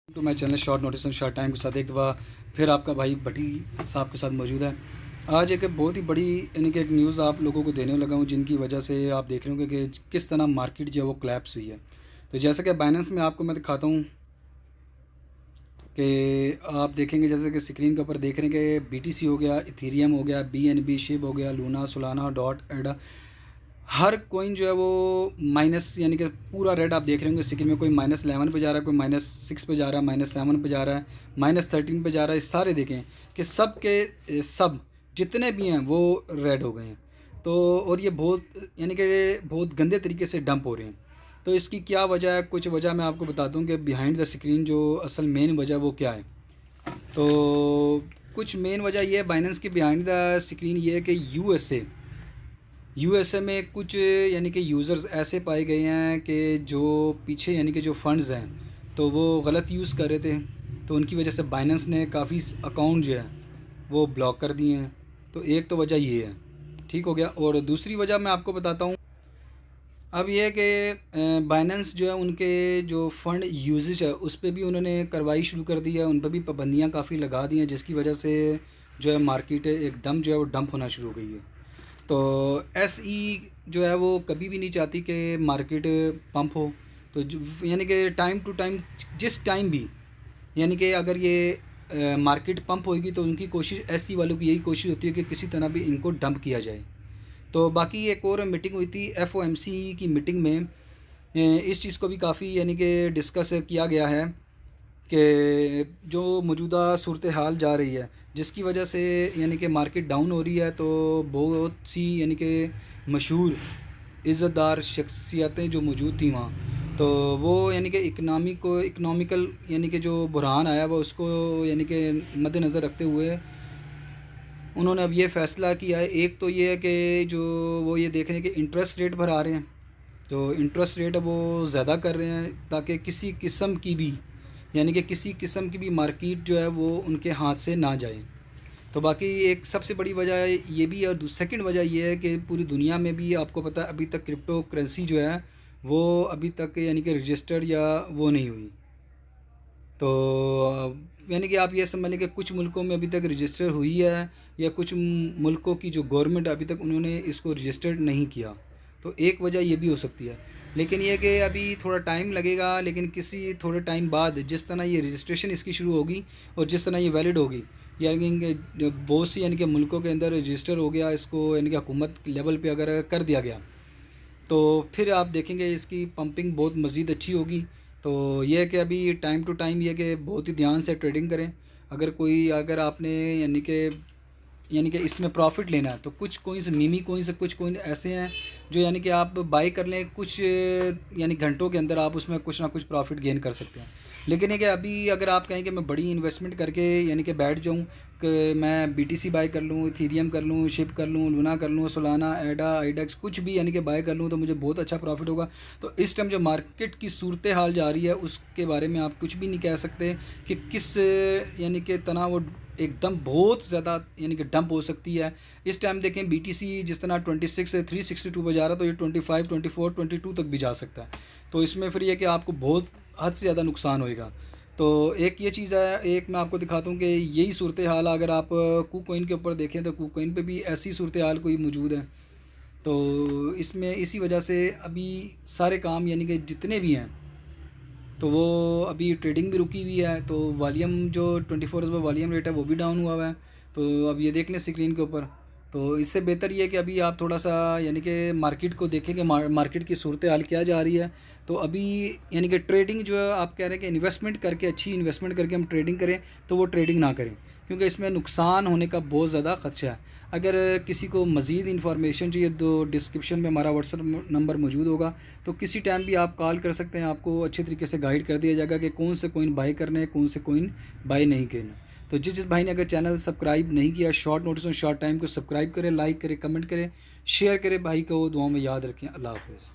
To my channel short notice short time के साथ एक दफ़ा फिर आपका भाई भट्टी साहब के साथ मौजूद है। आज एक बहुत ही बड़ी यानी कि एक न्यूज़ आप लोगों को देने लगा हूँ, जिनकी वजह से आप देख रहे होंगे कि किस तरह मार्केट जो है वो क्लैप्स हुई है। तो जैसे कि बाइनेंस में आपको मैं दिखाता हूँ कि आप देखेंगे, जैसे कि स्क्रीन के ऊपर देख रहे हैं कि BTC हो गया, इथेरियम हो गया, BNB शिप हो गया, लूना, सोलाना, डॉट, एडा, हर कोइन जो है वो माइनस यानी कि पूरा रेड आप देख रहे होंगे स्क्रीन में। कोई -11 पे जा रहा है, कोई -6 पे जा रहा है, -7 पे जा रहा है, -13 पे जा रहा है। सारे देखें कि सब के सब जितने भी हैं वो रेड हो गए हैं। तो और ये बहुत यानी कि बहुत गंदे तरीके से डंप हो रहे हैं। तो इसकी क्या वजह है, कुछ वजह मैं आपको बता दूं कि बिहाइंड द स्क्रीन जो असल मेन वजह वो क्या है। तो कुछ मेन वजह ये है बाइनेंस की बिहाइंड द स्क्रीन ये है कि यूएसए में कुछ यानी कि यूज़र्स ऐसे पाए गए हैं कि जो पीछे यानी कि जो फंड्स हैं तो वो गलत यूज़ कर रहे थे। तो उनकी वजह से बाइनेंस ने काफ़ी अकाउंट जो है वो ब्लॉक कर दिए हैं। तो एक तो वजह ये है, ठीक हो गया। और दूसरी वजह मैं आपको बताता हूँ। अब ये है कि बाइनेंस जो है उनके जो फ़ंड यूजेज है उस पर भी उन्होंने कार्रवाई शुरू कर दी है, उन पर भी पाबंदियाँ काफ़ी लगा दी हैं, जिसकी वजह से जो है मार्केट एकदम जो है वो डंप होना शुरू हो गई है। तो SE जो है वो कभी भी नहीं चाहती कि मार्केट पंप हो। तो यानी कि टाइम टू टाइम जिस टाइम भी यानी कि अगर ये मार्केट पंप होगी तो उनकी कोशिश SE वालों की यही कोशिश होती है कि किसी तरह भी इनको डंप किया जाए। तो बाकी एक और मीटिंग हुई थी FOMC की मीटिंग में, इस चीज़ को भी काफ़ी यानी कि डिस्कस किया गया है कि जो मौजूदा सूरत हाल जा रही है जिसकी वजह से यानी कि मार्केट डाउन हो रही है, तो बहुत सी यानी कि मशहूर इज़्ज़तदार शख्सियतें जो मौजूद थी वहाँ, तो वो यानी कि इकनॉमिकल यानी कि जो बुरहान आया हुआ उसको यानी कि मद्देनज़र रखते हुए उन्होंने अब ये फ़ैसला किया है। एक तो ये है कि जो वो ये देख रहे हैं कि इंटरेस्ट रेट बढ़ा रहे हैं, तो इंटरेस्ट रेट वो ज़्यादा कर रहे हैं ताकि किसी किस्म की भी यानी कि किसी किस्म की भी मार्केट जो है वो उनके हाथ से ना जाए। तो बाकी एक सबसे बड़ी वजह ये भी है, और सेकंड वजह ये है कि पूरी दुनिया में भी आपको पता है अभी तक क्रिप्टो करेंसी जो है वो अभी तक यानी कि रजिस्टर्ड या वो नहीं हुई। तो यानी कि आप ये समझ लें कि कुछ मुल्कों में अभी तक रजिस्टर हुई है, या कुछ मुल्कों की जो गवर्नमेंट अभी तक उन्होंने इसको रजिस्टर्ड नहीं किया। तो एक वजह ये भी हो सकती है। लेकिन ये कि अभी थोड़ा टाइम लगेगा, लेकिन किसी थोड़े टाइम बाद जिस तरह ये रजिस्ट्रेशन इसकी शुरू होगी और जिस तरह ये वैलिड होगी, यानी कि बहुत सी यानी कि मुल्कों के अंदर रजिस्टर हो गया इसको, यानी कि हुकूमत लेवल पे अगर कर दिया गया तो फिर आप देखेंगे इसकी पंपिंग बहुत मज़ीद अच्छी होगी। तो ये है कि अभी टाइम टू टाइम ये कि बहुत ही ध्यान से ट्रेडिंग करें। अगर आपने यानी कि इसमें प्रॉफिट लेना है तो कुछ कोइंस मीमी कोइंस कुछ कोइन ऐसे हैं जो यानी कि आप बाई कर लें, कुछ यानी घंटों के अंदर आप उसमें कुछ ना कुछ प्रॉफिट गेन कर सकते हैं। लेकिन ये कि अभी अगर आप कहें कि मैं बड़ी इन्वेस्टमेंट करके यानी कि बैठ जाऊं कि मैं BTC बाई कर लूं, इथेरियम कर लूं, शिप कर लूं, लूना कर लूं, सोलाना, एडा, आईडेक्स कुछ भी यानी कि बाई कर लूं तो मुझे बहुत अच्छा प्रॉफिट होगा, तो इस टाइम जो मार्केट की सूरत हाल जा रही है उसके बारे में आप कुछ भी नहीं कह सकते कि किस यानी कि तना वो एकदम बहुत ज़्यादा यानी कि डंप हो सकती है। इस टाइम देखें BTC जिस तरह 26 से 362 पे जा रहा है, तो ये 25, 24, 22 तक भी जा सकता है। तो इसमें फिर ये कि आपको बहुत हद से ज़्यादा नुकसान होएगा। तो एक ये चीज़ है, एक मैं आपको दिखाता हूँ कि यही सूरत हाल अगर आप KuCoin के ऊपर देखें तो KuCoin पे भी ऐसी सूरत हाल कोई मौजूद है। तो इसमें इसी वजह से अभी सारे काम यानी कि जितने भी हैं तो वो अभी ट्रेडिंग भी रुकी हुई है, तो वॉल्यूम जो 24 आवर्स वॉल्यूम रेट है वो भी डाउन हुआ है। तो अब ये देख लें स्क्रीन के ऊपर। तो इससे बेहतर ये है कि अभी आप थोड़ा सा यानी कि मार्केट को देखें कि मार्केट की सूरत हाल क्या जा रही है। तो अभी यानी कि ट्रेडिंग जो है आप कह रहे हैं कि इन्वेस्टमेंट करके, अच्छी इन्वेस्टमेंट करके हम ट्रेडिंग करें, तो वो ट्रेडिंग ना करें क्योंकि इसमें नुकसान होने का बहुत ज़्यादा ख़दशा है। अगर किसी को मज़ीद इन्फॉर्मेशन चाहिए तो डिस्क्रिप्शन में हमारा व्हाट्सअप नंबर मौजूद होगा, तो किसी टाइम भी आप कॉल कर सकते हैं। आपको अच्छे तरीके से गाइड कर दिया जाएगा कि कौन से कोइन बाई करने हैं, कौन से कोइन बाई नहीं करना। तो जिस भाई ने अगर चैनल सब्सक्राइब नहीं किया, शॉर्ट नोटिस और शॉर्ट टाइम को सब्सक्राइब करें, लाइक करें, कमेंट करें, शेयर करें, भाई को दुआओं में याद रखें। अल्लाह हाफ़िज़।